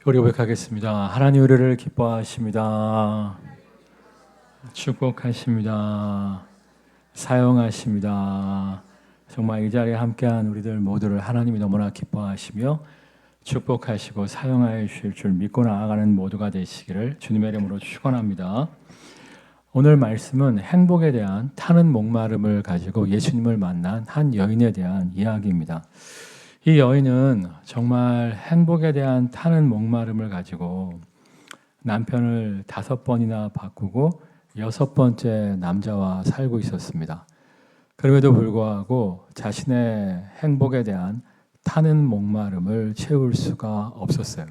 우리 고백하겠습니다. 하나님 우리를 기뻐하십니다. 축복하십니다. 사용하십니다. 정말 이 자리에 함께한 우리들 모두를 하나님이 너무나 기뻐하시며 축복하시고 사용하여 주실 줄 믿고 나아가는 모두가 되시기를 주님의 이름으로 축원합니다. 오늘 말씀은 행복에 대한 타는 목마름을 가지고 예수님을 만난 한 여인에 대한 이야기입니다. 이 여인은 정말 행복에 대한 타는 목마름을 가지고 남편을 5번이나 바꾸고 6번째 남자와 살고 있었습니다. 그럼에도 불구하고 자신의 행복에 대한 타는 목마름을 채울 수가 없었어요.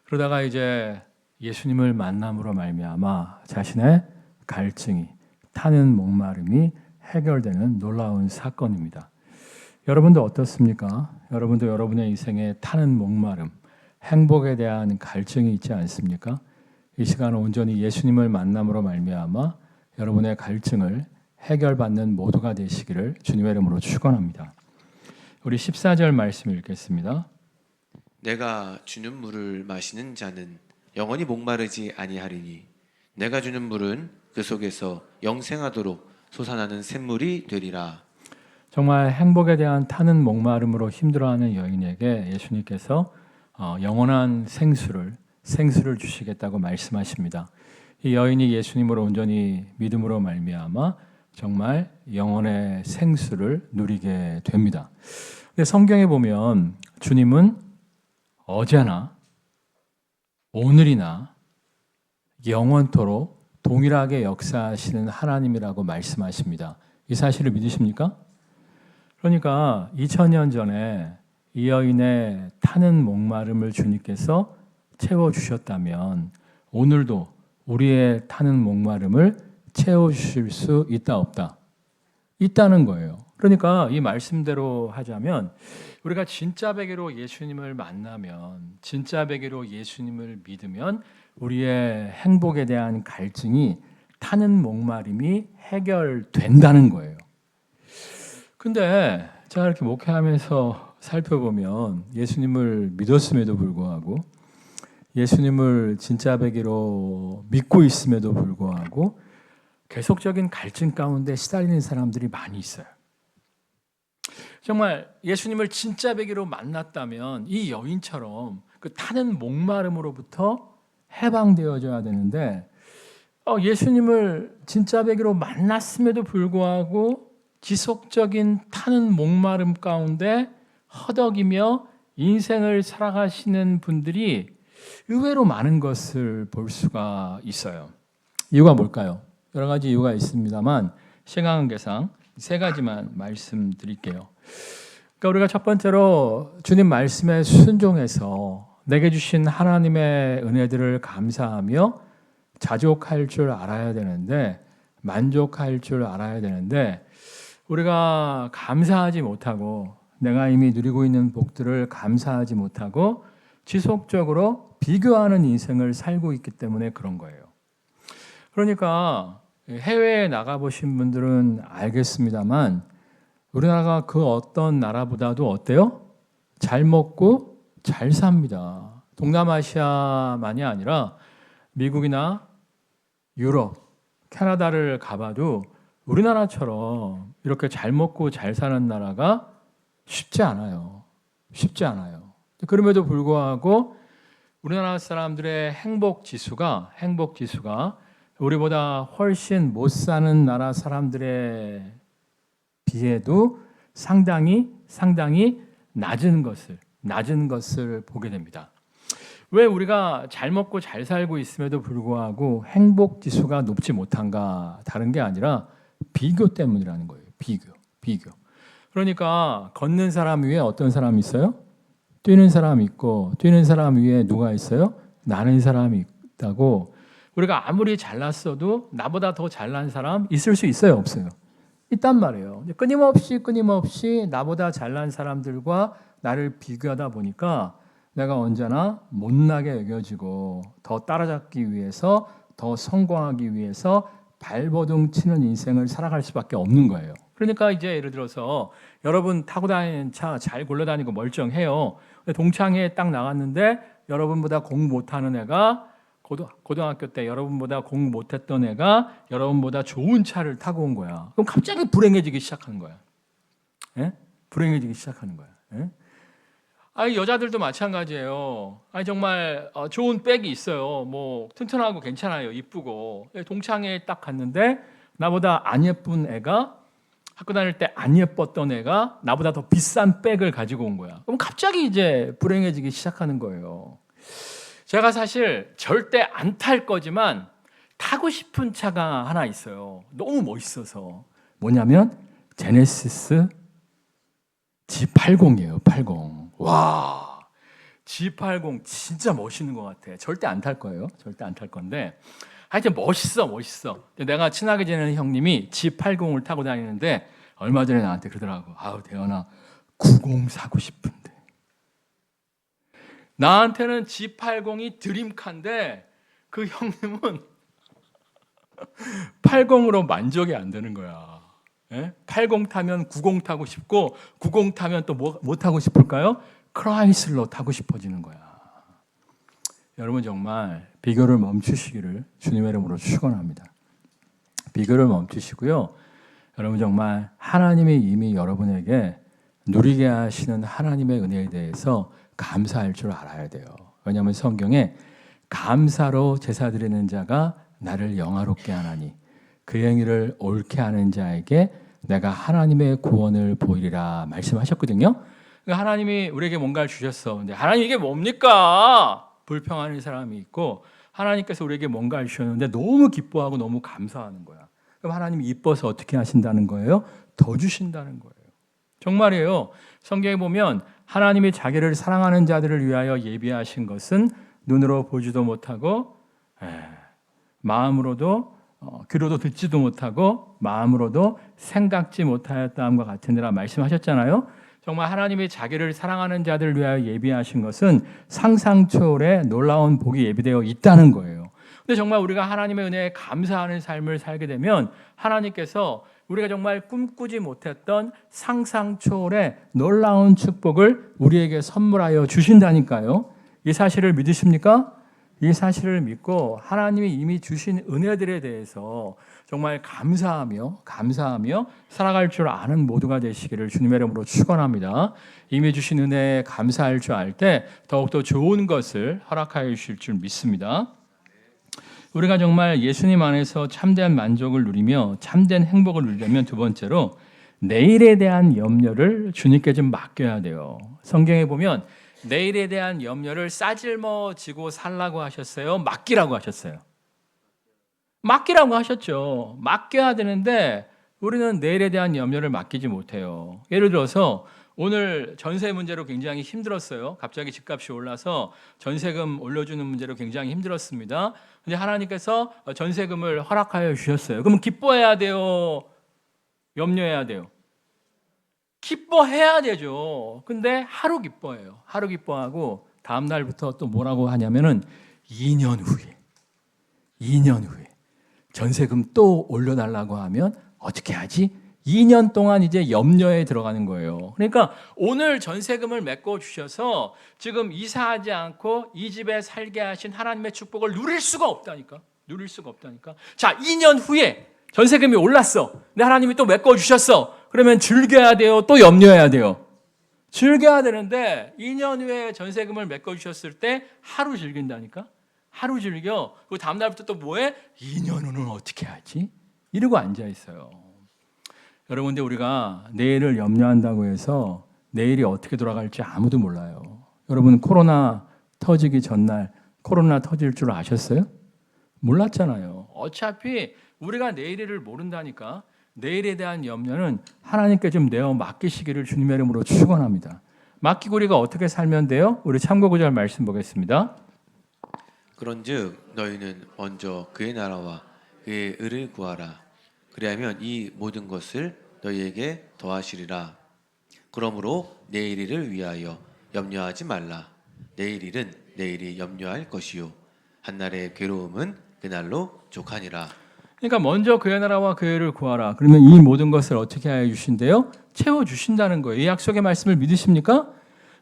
그러다가 이제 예수님을 만남으로 말미암아 자신의 갈증이, 타는 목마름이 해결되는 놀라운 사건입니다. 여러분도 어떻습니까? 여러분도 여러분의 인생에 타는 목마름, 행복에 대한 갈증이 있지 않습니까? 이 시간 온전히 예수님을 만남으로 말미암아 여러분의 갈증을 해결받는 모두가 되시기를 주님의 이름으로 축원합니다. 우리 14절 말씀 읽겠습니다. 내가 주는 물을 마시는 자는 영원히 목마르지 아니하리니 내가 주는 물은 그 속에서 영생하도록 솟아나는 샘물이 되리라. 정말 행복에 대한 타는 목마름으로 힘들어하는 여인에게 예수님께서 영원한 생수를 주시겠다고 말씀하십니다. 이 여인이 예수님으로 온전히 믿음으로 말미암아 정말 영원의 생수를 누리게 됩니다. 근데 성경에 보면 주님은 어제나 오늘이나 영원토록 동일하게 역사하시는 하나님이라고 말씀하십니다. 이 사실을 믿으십니까? 그러니까 2000년 전에 이 여인의 타는 목마름을 주님께서 채워주셨다면 오늘도 우리의 타는 목마름을 채워주실 수 있다 없다? 있다는 거예요. 그러니까 이 말씀대로 하자면 우리가 진짜 베개로 예수님을 만나면, 진짜 베개로 예수님을 믿으면 우리의 행복에 대한 갈증이, 타는 목마름이 해결된다는 거예요. 근데 제가 이렇게 목회하면서 살펴보면 예수님을 믿었음에도 불구하고, 예수님을 진짜 베개로 믿고 있음에도 불구하고 계속적인 갈증 가운데 시달리는 사람들이 많이 있어요. 정말 예수님을 진짜 베개로 만났다면 이 여인처럼 그 타는 목마름으로부터 해방되어져야 되는데 예수님을 진짜 베개로 만났음에도 불구하고 지속적인 타는 목마름 가운데 허덕이며 인생을 살아가시는 분들이 의외로 많은 것을 볼 수가 있어요. 이유가 뭘까요? 여러 가지 이유가 있습니다만 시간 관계상 3가지만 말씀드릴게요. 그러니까 우리가 첫 번째로 주님 말씀에 순종해서 내게 주신 하나님의 은혜들을 감사하며 자족할 줄 알아야 되는데, 만족할 줄 알아야 되는데 우리가 감사하지 못하고 내가 이미 누리고 있는 복들을 감사하지 못하고 지속적으로 비교하는 인생을 살고 있기 때문에 그런 거예요. 그러니까 해외에 나가보신 분들은 알겠습니다만 우리나라가 그 어떤 나라보다도 어때요? 잘 먹고 잘 삽니다. 동남아시아만이 아니라 미국이나 유럽, 캐나다를 가봐도 우리나라처럼 이렇게 잘 먹고 잘 사는 나라가 쉽지 않아요. 쉽지 않아요. 그럼에도 불구하고 우리나라 사람들의 행복 지수가 우리보다 훨씬 못 사는 나라 사람들에 비해도 상당히 낮은 것을 보게 됩니다. 왜 우리가 잘 먹고 잘 살고 있음에도 불구하고 행복 지수가 높지 못한가? 다른 게 아니라 비교 때문이라는 거예요. 비교. 그러니까 걷는 사람 위에 어떤 사람이 있어요? 뛰는 사람이 있고, 뛰는 사람 위에 누가 있어요? 나는 사람이 있다고. 우리가 아무리 잘났어도 나보다 더 잘난 사람 있을 수 있어요? 없어요? 있단 말이에요. 끊임없이 나보다 잘난 사람들과 나를 비교하다 보니까 내가 언제나 못나게 여겨지고 더 따라잡기 위해서, 더 성공하기 위해서 발버둥 치는 인생을 살아갈 수밖에 없는 거예요. 그러니까 이제 예를 들어서 여러분 타고 다니는 차 잘 굴러다니고 멀쩡해요. 동창회에 딱 나갔는데 여러분보다 공부 못하는 애가 고등학교 때 여러분보다 공부 못했던 애가 여러분보다 좋은 차를 타고 온 거야. 그럼 갑자기 불행해지기 시작하는 거야. 예? 불행해지기 시작하는 거야. 예? 아니 여자들도 마찬가지예요. 아니 정말 좋은 백이 있어요. 뭐 튼튼하고 괜찮아요. 이쁘고 동창회에 딱 갔는데 나보다 안 예쁜 애가 학교 다닐 때 안 예뻤던 애가 나보다 더 비싼 백을 가지고 온 거야. 그럼 갑자기 이제 불행해지기 시작하는 거예요. 제가 사실 절대 안 탈 거지만 타고 싶은 차가 하나 있어요. 너무 멋있어서. 뭐냐면 제네시스 G80이에요. 80. 와, G80 진짜 멋있는 것 같아. 절대 안 탈 거예요. 절대 안 탈 건데 하여튼 멋있어. 내가 친하게 지내는 형님이 G80을 타고 다니는데 얼마 전에 나한테 그러더라고. 아우 대현아 90 사고 싶은데. 나한테는 G80이 드림카인데 그 형님은 80으로 만족이 안 되는 거야. 예? 80 타면 90 타고 싶고 90 타면 또 뭐 타고 싶을까요? 크라이슬러 타고 싶어지는 거야. 여러분 정말 비교를 멈추시기를 주님의 이름으로 축원합니다. 비교를 멈추시고요. 여러분 정말 하나님이 이미 여러분에게 누리게 하시는 하나님의 은혜에 대해서 감사할 줄 알아야 돼요. 왜냐하면 성경에 감사로 제사 드리는 자가 나를 영화롭게 하나니 그 행위를 옳게 하는 자에게 내가 하나님의 구원을 보이리라 말씀하셨거든요. 그러니까 하나님이 우리에게 뭔가를 주셨어. 근데 하나님 이게 뭡니까? 불평하는 사람이 있고 하나님께서 우리에게 뭔가를 주셨는데 너무 기뻐하고 너무 감사하는 거야. 그럼 하나님이 이뻐서 어떻게 하신다는 거예요? 더 주신다는 거예요. 정말이에요. 성경에 보면 하나님이 자기를 사랑하는 자들을 위하여 예비하신 것은 눈으로 보지도 못하고 마음으로도 귀로도 듣지도 못하고 마음으로도 생각지 못하였다함과 같으니라 말씀하셨잖아요. 정말 하나님이 자기를 사랑하는 자들을 위하여 예비하신 것은 상상 초월의 놀라운 복이 예비되어 있다는 거예요. 근데 정말 우리가 하나님의 은혜에 감사하는 삶을 살게 되면 하나님께서 우리가 정말 꿈꾸지 못했던 상상 초월의 놀라운 축복을 우리에게 선물하여 주신다니까요. 이 사실을 믿으십니까? 이 사실을 믿고 하나님이 이미 주신 은혜들에 대해서 정말 감사하며 살아갈 줄 아는 모두가 되시기를 주님의 이름으로 축원합니다. 이미 주신 은혜에 감사할 줄 알 때 더욱더 좋은 것을 허락하여 주실 줄 믿습니다. 우리가 정말 예수님 안에서 참된 만족을 누리며 참된 행복을 누리려면 두 번째로 내일에 대한 염려를 주님께 좀 맡겨야 돼요. 성경에 보면 내일에 대한 염려를 싸질머지고 살라고 하셨어요? 맡기라고 하셨어요? 맡기라고 하셨죠. 맡겨야 되는데 우리는 내일에 대한 염려를 맡기지 못해요. 예를 들어서 오늘 전세 문제로 굉장히 힘들었어요. 갑자기 집값이 올라서 전세금 올려주는 문제로 굉장히 힘들었습니다. 근데 하나님께서 전세금을 허락하여 주셨어요. 그러면 기뻐해야 돼요? 염려해야 돼요? 기뻐해야 되죠. 근데 하루 기뻐해요. 하루 기뻐하고 다음 날부터 또 뭐라고 하냐면은 2년 후에 전세금 또 올려달라고 하면 어떻게 하지? 2년 동안 이제 염려에 들어가는 거예요. 그러니까 오늘 전세금을 메꿔 주셔서 지금 이사하지 않고 이 집에 살게 하신 하나님의 축복을 누릴 수가 없다니까. 자, 2년 후에 전세금이 올랐어. 근데 하나님이 또 메꿔 주셨어. 그러면 즐겨야 돼요? 또 염려해야 돼요? 즐겨야 되는데 2년 후에 전세금을 메꿔 주셨을 때 하루 즐긴다니까. 하루 즐겨. 그리고 다음 날부터 또 뭐해? 2년 후는 어떻게 하지? 이러고 앉아 있어요. 여러분, 근데 우리가 내일을 염려한다고 해서 내일이 어떻게 돌아갈지 아무도 몰라요. 여러분, 코로나 터지기 전날 코로나 터질 줄 아셨어요? 몰랐잖아요. 어차피 우리가 내일을 모른다니까. 내일에 대한 염려는 하나님께 좀 내어 맡기시기를 주님의 이름으로 축원합니다. 맡기고 우리가 어떻게 살면 돼요? 우리 참고 구절 말씀 보겠습니다. 그런즉 너희는 먼저 그의 나라와 그의 의를 구하라. 그리하면 이 모든 것을 너희에게 더하시리라. 그러므로 내일 일을 위하여 염려하지 말라. 내일 일은 내일이 염려할 것이요 한날의 괴로움은 그날로 족하니라. 그러니까 먼저 그의 나라와 그의 의를 구하라. 그러면 이 모든 것을 어떻게 하여 주신대요? 채워 주신다는 거예요. 이 약속의 말씀을 믿으십니까?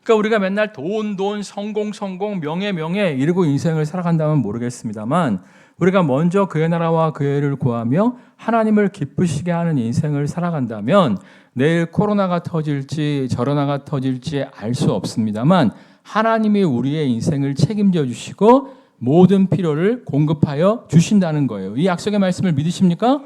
그러니까 우리가 맨날 돈, 성공, 명예 이러고 인생을 살아간다면 모르겠습니다만 우리가 먼저 그의 나라와 그의 의를 구하며 하나님을 기쁘시게 하는 인생을 살아간다면 내일 코로나가 터질지 저러나가 터질지 알 수 없습니다만 하나님이 우리의 인생을 책임져 주시고 모든 필요를 공급하여 주신다는 거예요. 이 약속의 말씀을 믿으십니까?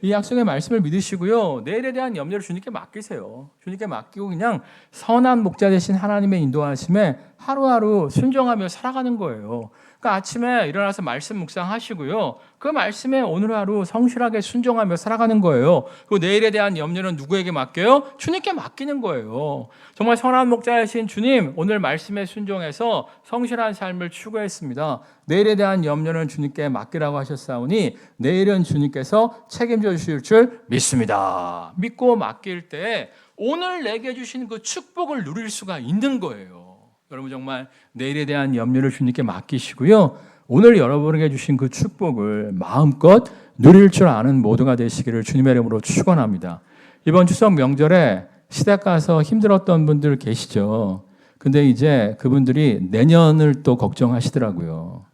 이 약속의 말씀을 믿으시고요. 내일에 대한 염려를 주님께 맡기세요. 주님께 맡기고 그냥 선한 목자 되신 하나님의 인도하심에 하루하루 순종하며 살아가는 거예요. 그러니까 아침에 일어나서 말씀 묵상하시고요. 그 말씀에 오늘 하루 성실하게 순종하며 살아가는 거예요. 그리고 내일에 대한 염려는 누구에게 맡겨요? 주님께 맡기는 거예요. 정말 선한 목자이신 주님, 오늘 말씀에 순종해서 성실한 삶을 추구했습니다. 내일에 대한 염려는 주님께 맡기라고 하셨사오니 내일은 주님께서 책임져 주실 줄 믿습니다. 믿고 맡길 때 오늘 내게 주신 그 축복을 누릴 수가 있는 거예요. 여러분 정말 내일에 대한 염려를 주님께 맡기시고요. 오늘 여러분에게 주신 그 축복을 마음껏 누릴 줄 아는 모두가 되시기를 주님의 이름으로 축원합니다. 이번 추석 명절에 시댁 가서 힘들었던 분들 계시죠. 근데 이제 그분들이 내년을 또 걱정하시더라고요.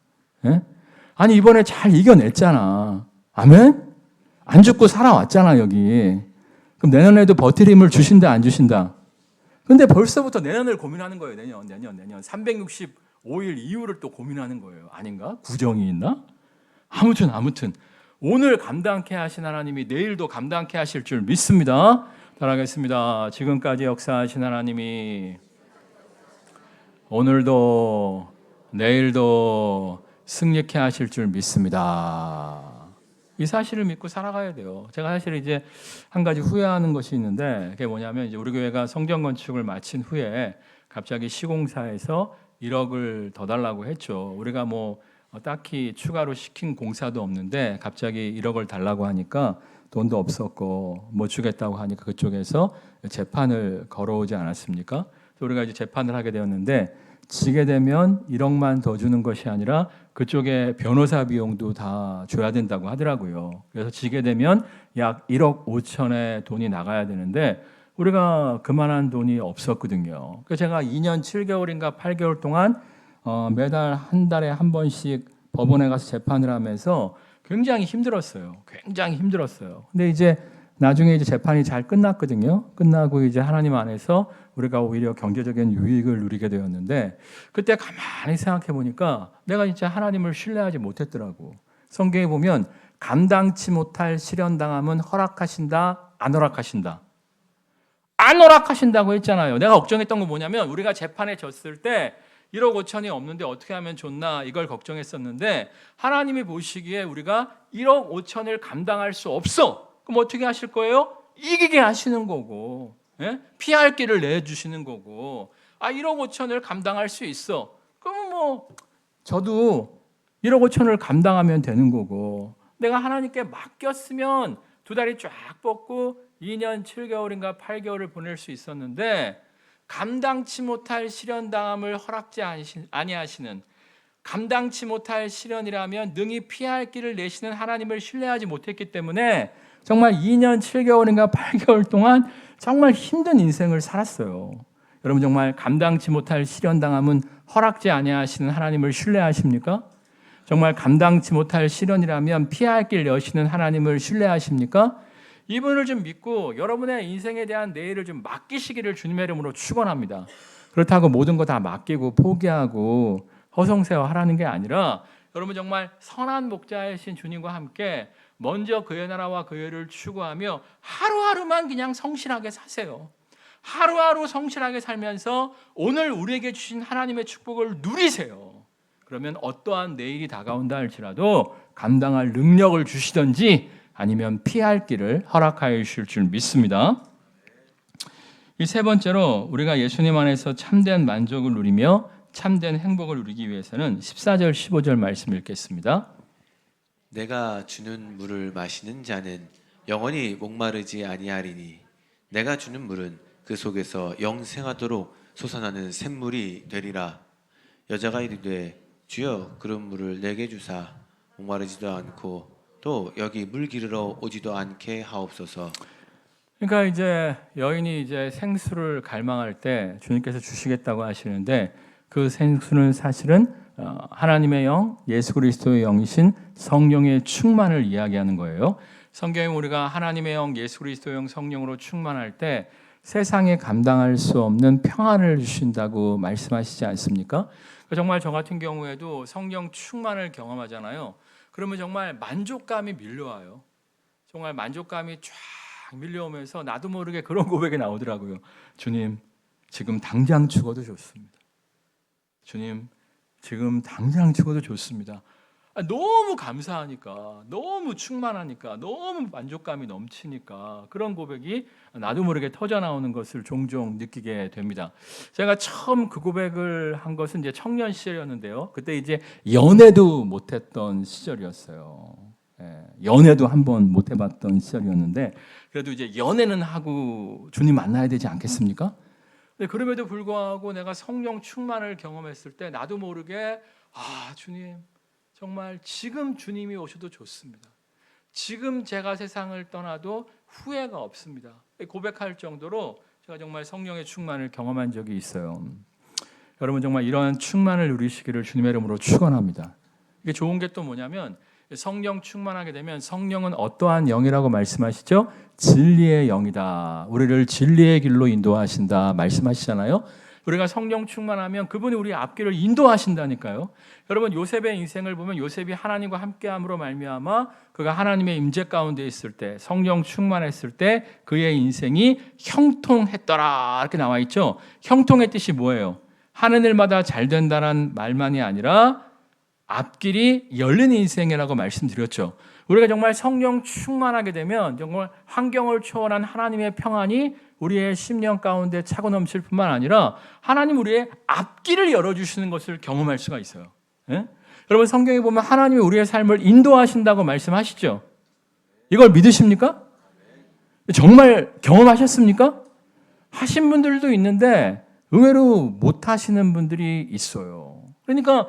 예? 아니 이번에 잘 이겨냈잖아. 아멘? 안 죽고 살아왔잖아 여기. 그럼 내년에도 버틸 힘을 주신다 안 주신다? 근데 벌써부터 내년을 고민하는 거예요. 내년. 365일 이후를 또 고민하는 거예요. 아닌가? 구정이 있나? 아무튼 오늘 감당케 하신 하나님이 내일도 감당케 하실 줄 믿습니다. 따라하겠습니다. 지금까지 역사하신 하나님이 오늘도 내일도 승리케 하실 줄 믿습니다. 이 사실을 믿고 살아가야 돼요. 제가 사실 이제 한 가지 후회하는 것이 있는데 그게 뭐냐면 이제 우리 교회가 성전 건축을 마친 후에 갑자기 시공사에서 1억을 더 달라고 했죠. 우리가 뭐 딱히 추가로 시킨 공사도 없는데 갑자기 1억을 달라고 하니까 돈도 없었고 못 주겠다고 하니까 그쪽에서 재판을 걸어오지 않았습니까? 그래서 우리가 이제 재판을 하게 되었는데 지게 되면 1억만 더 주는 것이 아니라 그쪽에 변호사 비용도 다 줘야 된다고 하더라고요. 그래서 지게 되면 약 1억 5천의 돈이 나가야 되는데 우리가 그만한 돈이 없었거든요. 그래서 제가 2년 7개월인가 8개월 동안 매달 한 달에 한 번씩 법원에 가서 재판을 하면서 굉장히 힘들었어요. 근데 이제 나중에 이제 재판이 잘 끝났거든요. 끝나고 이제 하나님 안에서 우리가 오히려 경제적인 유익을 누리게 되었는데 그때 가만히 생각해 보니까 내가 진짜 하나님을 신뢰하지 못했더라고. 성경에 보면 감당치 못할 시련당함은 허락하신다, 안 허락하신다. 안 허락하신다고 했잖아요. 내가 걱정했던 건 뭐냐면 우리가 재판에 졌을 때 1억 5천이 없는데 어떻게 하면 좋나 이걸 걱정했었는데 하나님이 보시기에 우리가 1억 5천을 감당할 수 없어. 그럼 어떻게 하실 거예요? 이기게 하시는 거고, 예? 피할 길을 내주시는 거고, 1억 5천을 감당할 수 있어. 그러면 뭐 저도 1억 5천을 감당하면 되는 거고, 내가 하나님께 맡겼으면 두 다리 쫙 뻗고 2년 7개월인가 8개월을 보낼 수 있었는데 감당치 못할 시련당함을 허락지 아니하시는 감당치 못할 시련이라면 능히 피할 길을 내시는 하나님을 신뢰하지 못했기 때문에 정말 2년 7개월인가 8개월 동안 정말 힘든 인생을 살았어요. 여러분 정말 감당치 못할 시련당함은 허락지 아니하시는 하나님을 신뢰하십니까? 정말 감당치 못할 시련이라면 피할 길 여시는 하나님을 신뢰하십니까? 이분을 좀 믿고 여러분의 인생에 대한 내일을 좀 맡기시기를 주님의 이름으로 축원합니다. 그렇다고 모든 거 다 맡기고 포기하고 허송세월하라는 게 아니라 여러분 정말 선한 목자이신 주님과 함께 먼저 그의 나라와 그의 의를 추구하며 하루하루만 그냥 성실하게 사세요. 하루하루 성실하게 살면서 오늘 우리에게 주신 하나님의 축복을 누리세요. 그러면 어떠한 내일이 다가온다 할지라도 감당할 능력을 주시든지 아니면 피할 길을 허락하여 주실 줄 믿습니다. 이 세 번째로 우리가 예수님 안에서 참된 만족을 누리며 참된 행복을 누리기 위해서는 14절 15절 말씀 읽겠습니다. 내가 주는 물을 마시는 자는 영원히 목마르지 아니하리니 내가 주는 물은 그 속에서 영생하도록 솟아나는 샘물이 되리라. 여자가 이르되 주여 그런 물을 내게 주사 목마르지도 않고 또 여기 물 기르러 오지도 않게 하옵소서. 그러니까 이제 여인이 이제 생수를 갈망할 때 주님께서 주시겠다고 하시는데 그 생수는 사실은 하나님의 영, 예수 그리스도의 영이신 성령의 충만을 이야기하는 거예요. 성경에 우리가 하나님의 영, 예수 그리스도의 영, 성령으로 충만할 때 세상에 감당할 수 없는 평안을 주신다고 말씀하시지 않습니까? 정말 저 같은 경우에도 성령 충만을 경험하잖아요. 그러면 정말 만족감이 밀려와요. 정말 만족감이 쫙 밀려오면서 나도 모르게 그런 고백이 나오더라고요. 주님, 지금 당장 죽어도 좋습니다. 주님, 지금 당장 죽어도 좋습니다. 너무 감사하니까, 너무 충만하니까, 너무 만족감이 넘치니까 그런 고백이 나도 모르게 터져나오는 것을 종종 느끼게 됩니다. 제가 처음 그 고백을 한 것은 이제 청년 시절이었는데요. 그때 이제 연애도 못했던 시절이었어요. 연애도 한번 못 해봤던 시절이었는데 그래도 이제 연애는 하고 주님 만나야 되지 않겠습니까? 그럼에도 불구하고 내가 성령 충만을 경험했을 때 나도 모르게 주님 정말 지금 주님이 오셔도 좋습니다. 지금 제가 세상을 떠나도 후회가 없습니다. 고백할 정도로 제가 정말 성령의 충만을 경험한 적이 있어요. 여러분 정말 이러한 충만을 누리시기를 주님의 이름으로 축원합니다. 이게 좋은 게 또 뭐냐면 성령 충만하게 되면 성령은 어떠한 영이라고 말씀하시죠? 진리의 영이다. 우리를 진리의 길로 인도하신다 말씀하시잖아요. 우리가 성령 충만하면 그분이 우리 앞길을 인도하신다니까요. 여러분 요셉의 인생을 보면 요셉이 하나님과 함께함으로 말미암아 그가 하나님의 임재 가운데 있을 때 성령 충만했을 때 그의 인생이 형통했더라 이렇게 나와 있죠. 형통의 뜻이 뭐예요? 하는 일마다 잘 된다는 말만이 아니라 앞길이 열린 인생이라고 말씀드렸죠. 우리가 정말 성령 충만하게 되면 정말 환경을 초월한 하나님의 평안이 우리의 심령 가운데 차고 넘칠 뿐만 아니라 하나님 우리의 앞길을 열어주시는 것을 경험할 수가 있어요. 예? 여러분 성경에 보면 하나님이 우리의 삶을 인도하신다고 말씀하시죠. 이걸 믿으십니까? 정말 경험하셨습니까? 하신 분들도 있는데 의외로 못하시는 분들이 있어요. 그러니까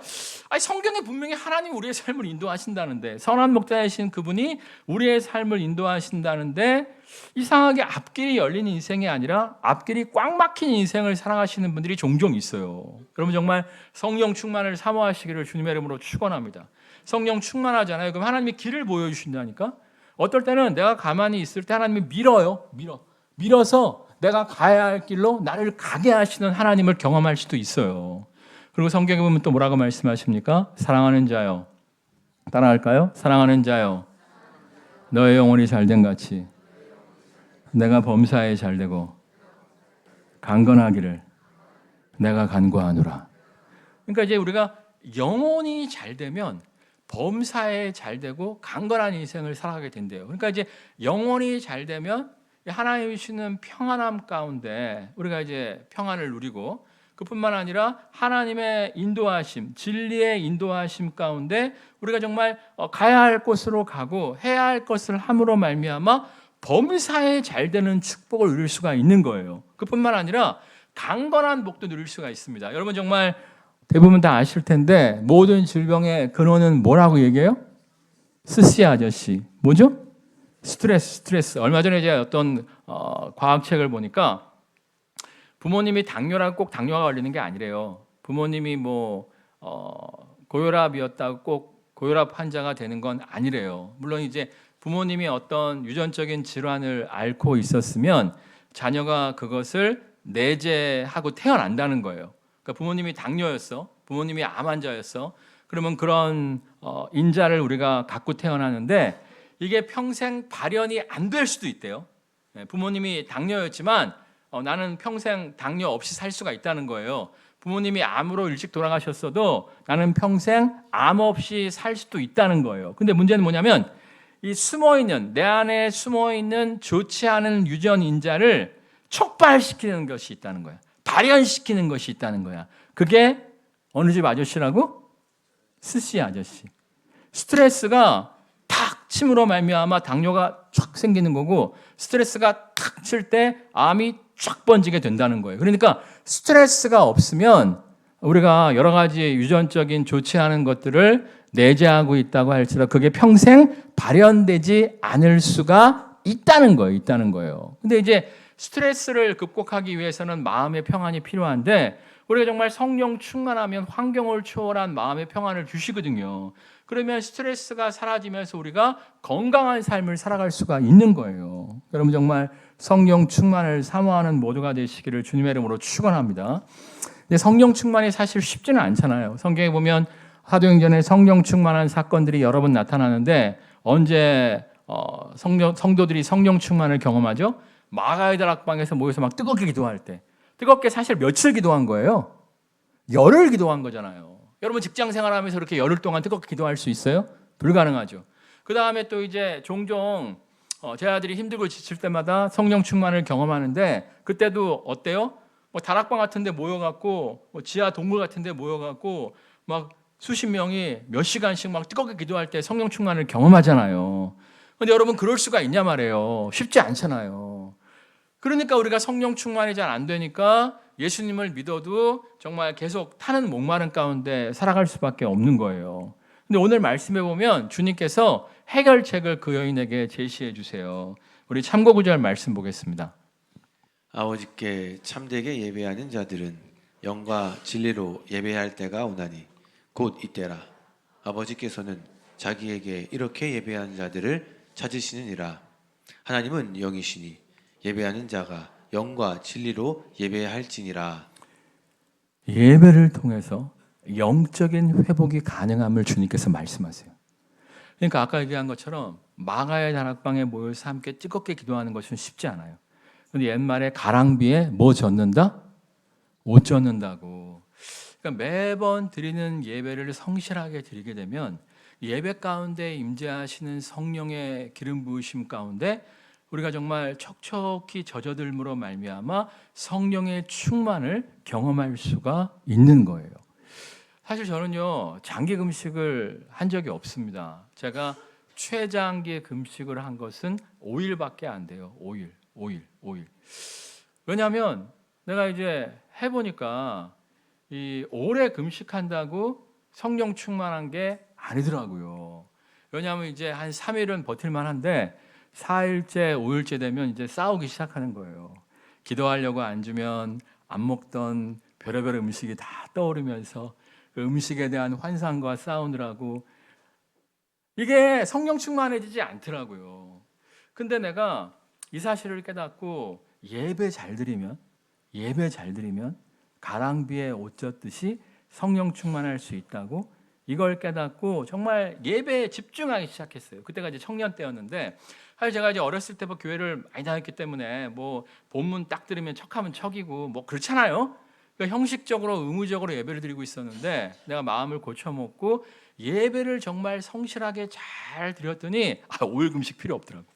성경에 분명히 하나님 우리의 삶을 인도하신다는데 선한 목자이신 그분이 우리의 삶을 인도하신다는데 이상하게 앞길이 열린 인생이 아니라 앞길이 꽉 막힌 인생을 살아가시는 분들이 종종 있어요. 여러분 정말 성령 충만을 사모하시기를 주님의 이름으로 축원합니다. 성령 충만하잖아요. 그럼 하나님이 길을 보여주신다니까. 어떨 때는 내가 가만히 있을 때 하나님이 밀어서 내가 가야 할 길로 나를 가게 하시는 하나님을 경험할 수도 있어요. 그리고 성경에 보면 또 뭐라고 말씀하십니까? 사랑하는 자요. 따라할까요? 사랑하는 자요. 너의 영혼이 잘된 같이 내가 범사에 잘되고 강건하기를 내가 간구하노라. 그러니까 이제 우리가 영혼이 잘되면 범사에 잘되고 강건한 인생을 살아가게 된대요. 그러니까 이제 영혼이 잘되면 하나님이 주시는 평안함 가운데 우리가 이제 평안을 누리고 그뿐만 아니라 하나님의 인도하심, 진리의 인도하심 가운데 우리가 정말 가야 할 곳으로 가고 해야 할 것을 함으로 말미암아 범사에 잘되는 축복을 누릴 수가 있는 거예요. 그뿐만 아니라 강건한 복도 누릴 수가 있습니다. 여러분 정말 대부분 다 아실 텐데 모든 질병의 근원은 뭐라고 얘기해요? 스시 아저씨. 뭐죠? 스트레스. 얼마 전에 이제 어떤 과학책을 보니까 부모님이 당뇨라고 꼭 당뇨가 걸리는 게 아니래요. 부모님이 고혈압이었다고 꼭 고혈압 환자가 되는 건 아니래요. 물론 이제 부모님이 어떤 유전적인 질환을 앓고 있었으면 자녀가 그것을 내재하고 태어난다는 거예요. 그러니까 부모님이 당뇨였어, 부모님이 암 환자였어. 그러면 그런 인자를 우리가 갖고 태어나는데 이게 평생 발현이 안 될 수도 있대요. 부모님이 당뇨였지만 나는 평생 당뇨 없이 살 수가 있다는 거예요. 부모님이 암으로 일찍 돌아가셨어도 나는 평생 암 없이 살 수도 있다는 거예요. 근데 문제는 뭐냐면 이 내 안에 숨어있는 좋지 않은 유전 인자를 촉발시키는 것이 있다는 거야. 발현시키는 것이 있다는 거야. 그게 어느 집 아저씨라고? 스시 아저씨. 스트레스가 탁 침으로 말미암아 당뇨가 쫙 생기는 거고 스트레스가 탁 칠 때 암이 쫙 번지게 된다는 거예요. 그러니까 스트레스가 없으면 우리가 여러 가지 유전적인 좋지 않은 것들을 내재하고 있다고 할지라도 그게 평생 발현되지 않을 수가 있다는 거예요. 있다는 거예요. 근데 이제 스트레스를 극복하기 위해서는 마음의 평안이 필요한데 우리가 정말 성령 충만하면 환경을 초월한 마음의 평안을 주시거든요. 그러면 스트레스가 사라지면서 우리가 건강한 삶을 살아갈 수가 있는 거예요. 여러분 정말 성령 충만을 사모하는 모두가 되시기를 주님의 이름으로 축원합니다. 근데 성령 충만이 사실 쉽지는 않잖아요. 성경에 보면 사도행전에 성령 충만한 사건들이 여러 번 나타나는데 언제 성도들이 성령 충만을 경험하죠? 마가의 다락방에서 모여서 막 뜨겁게 기도할 때, 뜨겁게 사실 며칠 기도한 거예요? 열흘 기도한 거잖아요. 여러분 직장 생활하면서 이렇게 열흘 동안 뜨겁게 기도할 수 있어요? 불가능하죠. 그 다음에 또 이제 종종 제 아들이 힘들고 지칠 때마다 성령 충만을 경험하는데 그때도 어때요? 뭐 다락방 같은데 모여갖고 뭐 지하 동굴 같은데 모여갖고 막 수십 명이 몇 시간씩 막 뜨겁게 기도할 때 성령 충만을 경험하잖아요. 근데 여러분 그럴 수가 있냐 말이에요. 쉽지 않잖아요. 그러니까 우리가 성령 충만이 잘 안 되니까 예수님을 믿어도 정말 계속 타는 목마른 가운데 살아갈 수밖에 없는 거예요. 근데 오늘 말씀해 보면 주님께서 해결책을 그 여인에게 제시해 주세요. 우리 참고 구절 말씀 보겠습니다. 아버지께 참되게 예배하는 자들은 영과 진리로 예배할 때가 오나니 곧 이때라. 아버지께서는 자기에게 이렇게 예배하는 자들을 찾으시느니라. 하나님은 영이시니 예배하는 자가 영과 진리로 예배할지니라. 예배를 통해서 영적인 회복이 가능함을 주님께서 말씀하세요. 그러니까 아까 얘기한 것처럼 마가의 다락방에 모여서 함께 뜨겁게 기도하는 것은 쉽지 않아요. 근데 옛말에 가랑비에 뭐 젓는다? 옷 젓는다고. 그러니까 매번 드리는 예배를 성실하게 드리게 되면 예배 가운데 임재하시는 성령의 기름 부으심 가운데 우리가 정말 척척히 젖어들므로 말미암아 성령의 충만을 경험할 수가 있는 거예요. 사실 저는요 장기 금식을 한 적이 없습니다. 제가 최장기 금식을 한 것은 5일밖에 안 돼요. 5일. 왜냐하면 내가 이제 해보니까 이 오래 금식한다고 성령 충만한 게 아니더라고요. 왜냐하면 이제 한 3일은 버틸만 한데 4일째, 5일째 되면 이제 싸우기 시작하는 거예요. 기도하려고 앉으면 안 먹던 별의별 음식이 다 떠오르면서 그 음식에 대한 환상과 싸우느라고 이게 성령 충만해지지 않더라고요. 근데 내가 이 사실을 깨닫고 예배 잘 드리면 가랑비에 옷 젖듯이 성령 충만할 수 있다고 이걸 깨닫고 정말 예배에 집중하기 시작했어요. 그때가 이제 청년 때였는데 사실 제가 이제 어렸을 때부터 교회를 많이 다녔기 때문에 뭐 본문 딱 들으면 척하면 척이고 뭐 그렇잖아요. 그러니까 형식적으로 의무적으로 예배를 드리고 있었는데 내가 마음을 고쳐먹고 예배를 정말 성실하게 잘 드렸더니 5일 금식 필요 없더라고.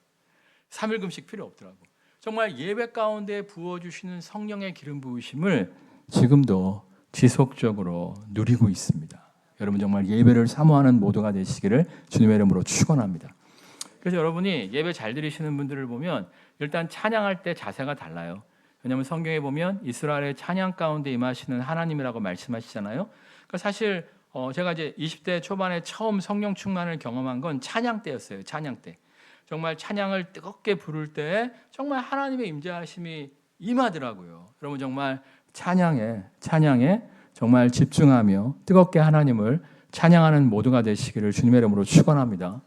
3일 금식 필요 없더라고. 정말 예배 가운데 부어주시는 성령의 기름 부으심을 지금도 지속적으로 누리고 있습니다. 여러분 정말 예배를 사모하는 모두가 되시기를 주님의 이름으로 축원합니다. 그래서 여러분이 예배 잘 드리시는 분들을 보면 일단 찬양할 때 자세가 달라요. 왜냐하면 성경에 보면 이스라엘의 찬양 가운데 임하시는 하나님이라고 말씀하시잖아요. 그러니까 사실 제가 이제 20대 초반에 처음 성령 충만을 경험한 건 찬양 때였어요. 찬양 때. 정말 찬양을 뜨겁게 부를 때 정말 하나님의 임재하심이 임하더라고요. 여러분 정말 찬양에 정말 집중하며 뜨겁게 하나님을 찬양하는 모두가 되시기를 주님의 이름으로 축원합니다.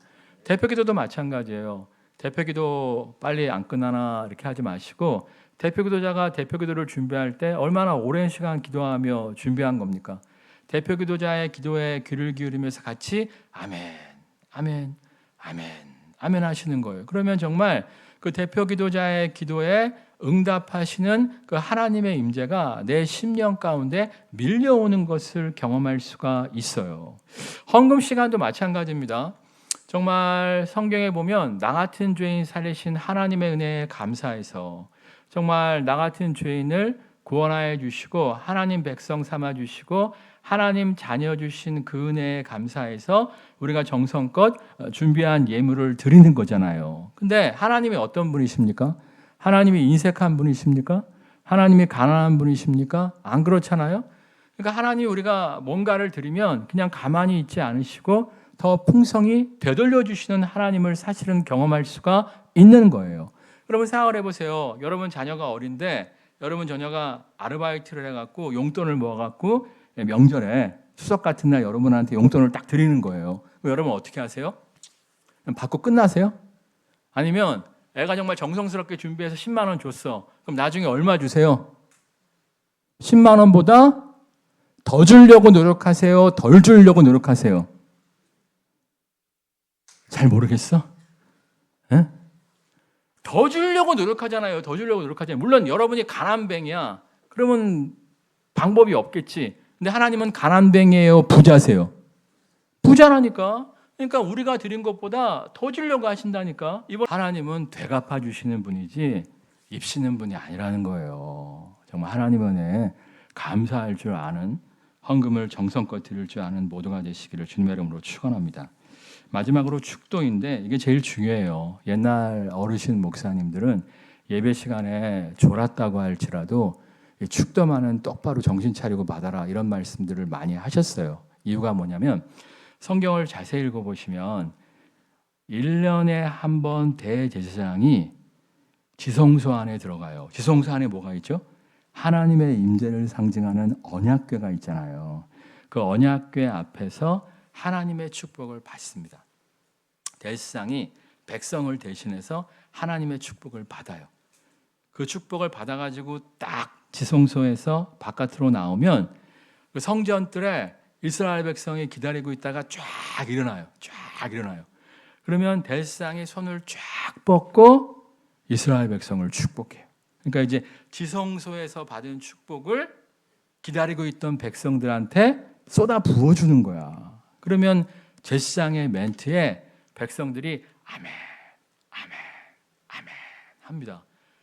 대표기도도 마찬가지예요. 대표기도 빨리 안 끝나나 이렇게 하지 마시고 대표기도자가 대표기도를 준비할 때 얼마나 오랜 시간 기도하며 준비한 겁니까? 대표기도자의 기도에 귀를 기울이면서 같이 아멘, 아멘, 아멘, 아멘 하시는 거예요. 그러면 정말 그 대표기도자의 기도에 응답하시는 그 하나님의 임재가 내 심령 가운데 밀려오는 것을 경험할 수가 있어요. 헌금 시간도 마찬가지입니다. 정말 성경에 보면 나 같은 죄인 살리신 하나님의 은혜에 감사해서 정말 나 같은 죄인을 구원하여 주시고 하나님 백성 삼아 주시고 하나님 자녀 주신 그 은혜에 감사해서 우리가 정성껏 준비한 예물을 드리는 거잖아요. 근데 하나님이 어떤 분이십니까? 하나님이 인색한 분이십니까? 하나님이 가난한 분이십니까? 안 그렇잖아요. 그러니까 하나님 우리가 뭔가를 드리면 그냥 가만히 있지 않으시고 더 풍성히 되돌려 주시는 하나님을 사실은 경험할 수가 있는 거예요. 여러분 생각을 해보세요. 여러분 자녀가 어린데 여러분 자녀가 아르바이트를 해갖고 용돈을 모아갖고 명절에 추석 같은 날 여러분한테 용돈을 딱 드리는 거예요. 그럼 여러분 어떻게 하세요? 받고 끝나세요? 아니면 애가 정말 정성스럽게 준비해서 10만 원 줬어. 그럼 나중에 얼마 주세요? 10만 원보다 더 주려고 노력하세요? 덜 주려고 노력하세요? 잘 모르겠어? 에? 더 주려고 노력하잖아요. 더 주려고 노력하잖아요. 물론 여러분이 가난뱅이야. 그러면 방법이 없겠지. 근데 하나님은 가난뱅이에요? 부자세요? 부자라니까. 그러니까 우리가 드린 것보다 더 주려고 하신다니까. 이번 하나님은 되갚아 주시는 분이지 입시는 분이 아니라는 거예요. 정말 하나님 은혜에 감사할 줄 아는, 헌금을 정성껏 드릴 줄 아는 모두가 되시기를 주님의 이름으로 축원합니다. 마지막으로 축도인데 이게 제일 중요해요. 옛날 어르신 목사님들은 예배 시간에 졸았다고 할지라도 축도만은 똑바로 정신 차리고 받아라 이런 말씀들을 많이 하셨어요. 이유가 뭐냐면 성경을 자세히 읽어보시면 1년에 한 번 대제사장이 지성소 안에 들어가요. 지성소 안에 뭐가 있죠? 하나님의 임재를 상징하는 언약궤가 있잖아요. 그 언약궤 앞에서 하나님의 축복을 받습니다. 대제사장이 백성을 대신해서 하나님의 축복을 받아요. 그 축복을 받아가지고 딱 지성소에서 바깥으로 나오면 그 성전뜰에 이스라엘 백성이 기다리고 있다가 쫙 일어나요. 쫙 일어나요. 그러면 대제사장이 손을 쫙 뻗고 이스라엘 백성을 축복해요. 그러니까 이제 지성소에서 받은 축복을 기다리고 있던 백성들한테 쏟아 부어주는 거야. 그러면 제사장의 멘트에 백성들이 아멘, 아멘, 아멘 합니다.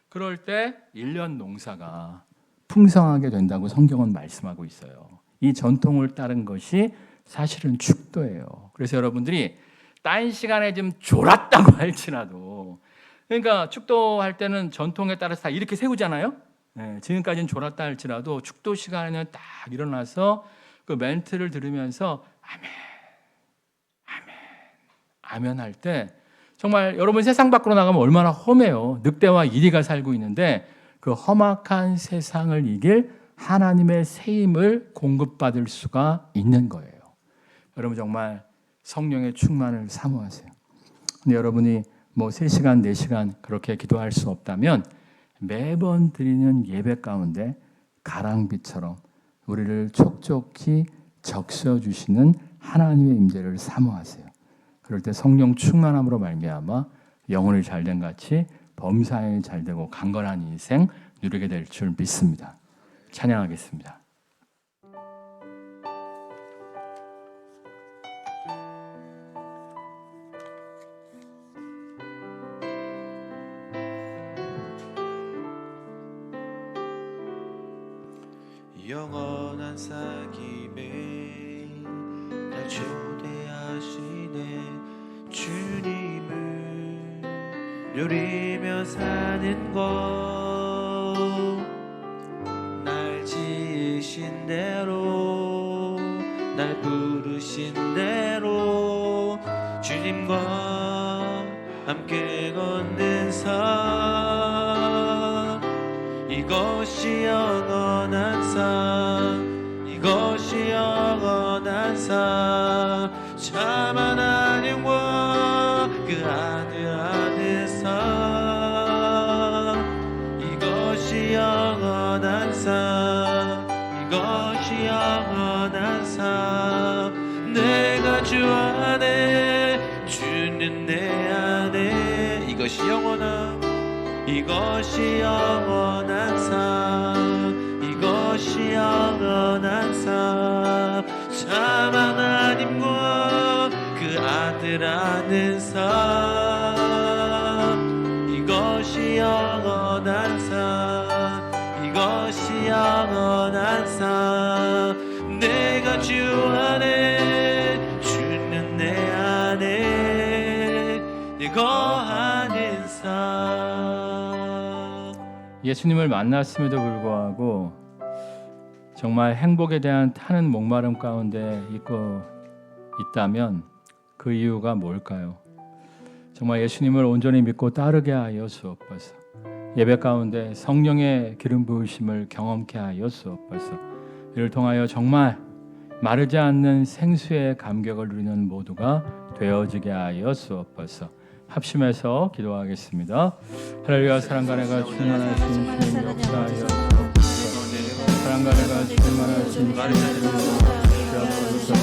그럴 때 1년 농사가 풍성하게 된다고 성경은 말씀하고 있어요. 이 전통을 따른 것이 사실은 축도예요. 그래서 여러분들이 딴 시간에 좀 졸았다고 할지라도, 그러니까 축도할 때는 전통에 따라서 다 이렇게 세우잖아요. 네, 지금까지는 졸았다 할지라도 축도 시간에는 딱 일어나서 그 멘트를 들으면서 아멘, 아멘, 아멘 할 때 정말 여러분 세상 밖으로 나가면 얼마나 험해요. 늑대와 이리가 살고 있는데 그 험악한 세상을 이길 하나님의 새 힘을 공급받을 수가 있는 거예요. 여러분 정말 성령의 충만을 사모하세요. 근데 여러분이 뭐 3시간, 4시간 그렇게 기도할 수 없다면 매번 드리는 예배 가운데 가랑비처럼 우리를 촉촉히 적셔주시는 하나님의 임재를 사모하세요. 그럴 때 성령 충만함으로 말미암아 영혼이 잘된 같이 범사에 잘되고 강건한 인생 누리게 될 줄 믿습니다. 찬양하겠습니다. 영원한 사귐에 날 초대하시네. 주님을 누리며 사는 것, 날 지으신 대로, 날 부르신 대로 주님과 함께 걷는 삶, 이것이 영원한 삶, 이것이 영원한 삶. 참 하나님과 그 아들 아는 삶, 이것이 영원한 삶, 이것이 영원한 삶. 내가 주 안에, 주는 내 안에, 이것이 영원한, 이것이 영원한 삶, 이것이 영원한 삶. 참 하나님과 그 아들 아는 삶, 이것이 영원한 삶, 이것이 영원한 삶. 내가 주 안에, 주는 내 안에, 내 거하는 삶. 예수님을 만났음에도 불구하고 정말 행복에 대한 타는 목마름 가운데 있고 있다면 그 이유가 뭘까요? 정말 예수님을 온전히 믿고 따르게 하여 주옵소서. 예배 가운데 성령의 기름 부으심을 경험케 하여 주옵소서. 이를 통하여 정말 마르지 않는 생수의 감격을 누리는 모두가 되어지게 하여 주옵소서. 합심해서 기도하겠습니다. 할렐루야. 사랑과 내가 충만하신 주님 역사하여 주옵소서. 사랑과 내가 충만하신 주님 주옵소서.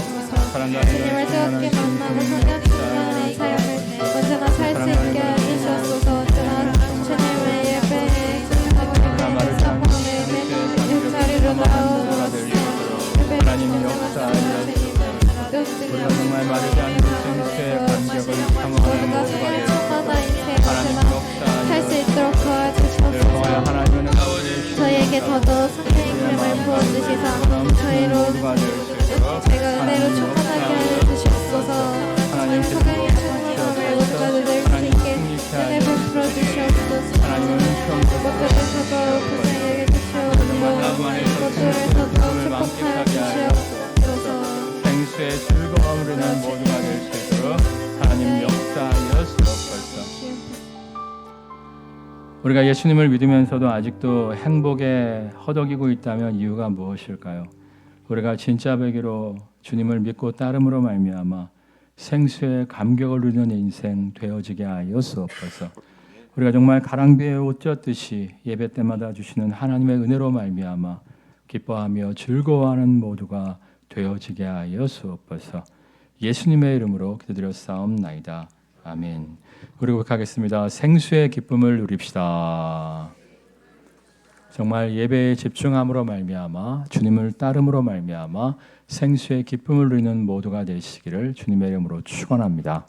사랑과 내가 주님을 뜨겁게 만나고 성령님과의 삶을 언제나 살 수 있게 해주시옵소서. 언제나 주님의 예배에 참여하고 사모함에 자리로 나오고 하나님의 역사하여 우리가 정말 마르지 않는 생수의 감격을 사모하는 모두가 되어 살수 있도록 도와주시옵소서. 하나님은 저희에게 더더욱 성령의 기름을 부어주시사 저희로 저희가 은혜로 충만하게 해주시옵소서. 저희 성령의 충만함을 모두가 누릴 수 있게 은혜 베풀어 주시옵소서. 무엇보다 더더욱 고생하게 주시옵소서. 모두를 더더욱 축복하여 주시옵소서. 생수의 즐거움을 누리는 모두가 될 수 있도록 하나님 역사하여 주옵소서. 우리가 예수님을 믿으면서도 아직도 행복에 허덕이고 있다면 이유가 무엇일까요? 우리가 진짜 배기로 주님을 믿고 따름으로 말미암아 생수의 감격을 누리는 인생 되어지게 하여 주옵소서. 우리가 정말 가랑비에 옷 젖듯이 예배 때마다 주시는 하나님의 은혜로 말미암아 기뻐하며 즐거워하는 모두가 되어지게 하여 주옵소서. 예수님의 이름으로 기도드렸사옵나이다. 아멘. 우리 고백하겠습니다. 생수의 기쁨을 누립시다. 정말 예배에 집중함으로 말미암아 주님을 따름으로 말미암아 생수의 기쁨을 누리는 모두가 되시기를 주님의 이름으로 축원합니다.